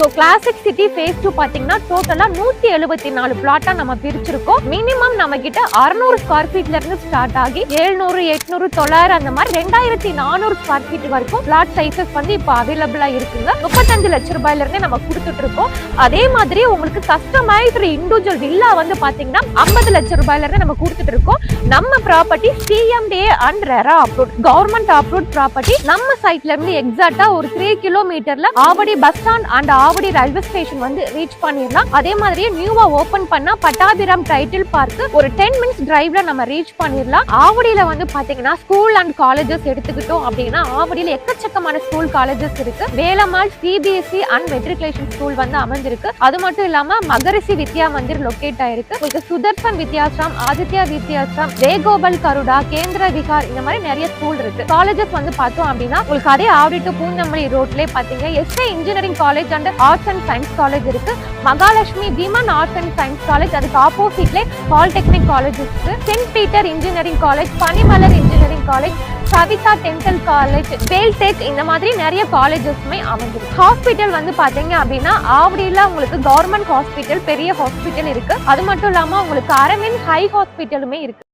So classic city phase 2 பாத்தீங்கன்னா டோட்டலா 174 பிளாட்டா நம்ம பிரிச்சிருக்கோம். மினிமம் நம்ம கிட்ட 600 ஸ்கொயர் ஃபீட்ல இருந்து ஸ்டார்ட் ஆகி 700 800 900 அந்த மாதிரி 2400 ஸ்கொயர் ஃபீட் வரைக்கும் பிளாட் சைஸஸ் வந்து இப்போ அவைலபிளா இருக்குங்க. 35 லட்சம் ரூபாயில இருந்து நம்ம கொடுத்துட்டு இருக்கோம். அதே மாதிரி உங்களுக்கு கஸ்டமைஸ்டு இண்டிவிஜுவல் வில்லா வந்து பாத்தீங்கன்னா 50 லட்சம் ரூபாயில இருந்து நம்ம கொடுத்துட்டு இருக்கோம். நம்ம property CMDA and RERA approved government approved property. நம்ம சைட்ல இருந்து எக்ஸாக்ட்டா ஒரு 3 கிலோமீட்டர்ல Avadi bus stand and Avadi railway station வந்து ரீச் பண்ணிடலாம். அதே மாதிரியே நியூவா ஓபன் பண்ண பட்டாபிராம் டைட்டில் பார்க் ஒரு 10 மினிட்ஸ் டிரைவ்ல நம்ம ரீச் பண்ணிடலாம். ஆவடியில வந்து பாத்தீங்கன்னா ஸ்கூல் அண்ட் காலேஜஸ் எடுத்துக்கிட்டோம் அப்படின்னா ஆவடியில எக்கச்சக்கமான ஸ்கூல் காலேஜஸ் இருக்கு. Velammal CBSE and matriculation school வந்து அமைஞ்சிருக்கு. அது மட்டும் இல்லாம மகரிஷி வித்யா மந்திர் லொகேட் ஆயிருக்கு. உங்களுக்கு சுதர்சன் வித்யாஸ்ரம், ஆதித்யா வித்யாஸ்ரம், ஜெயகோபால் கருடா, கேந்திர விகார் இந்த மாதிரி நிறைய ஸ்கூல் இருக்கு. காலேஜஸ் வந்து பார்த்தோம் அப்படின்னா உங்களுக்கு அதே ஆவடி டு பூந்தமல்லி ரோட்லயே பாத்தீங்கன்னா SA engineering college and arts and science college இருக்கு. Mahalakshmi women arts and science college, அதுக்கு ஆப்போசிட்ல பாலிடெக்னிக் காலேஜ் இருக்கு. Saint Peter engineering college, Panimalar engineering college, Saveetha dental college, Veltech இந்த மாதிரி நிறைய காலேஜஸ்மே அமைஞ்சிருக்கு. ஹாஸ்பிட்டல் வந்து பாத்தீங்க அப்படின்னா ஆவடியில உங்களுக்கு கவர்மெண்ட் ஹாஸ்பிட்டல் பெரிய ஹாஸ்பிட்டல் இருக்கு. அது மட்டும் இல்லாம உங்களுக்கு அரவிந்த் ஹை ஹாஸ்பிட்டலுமே இருக்கு.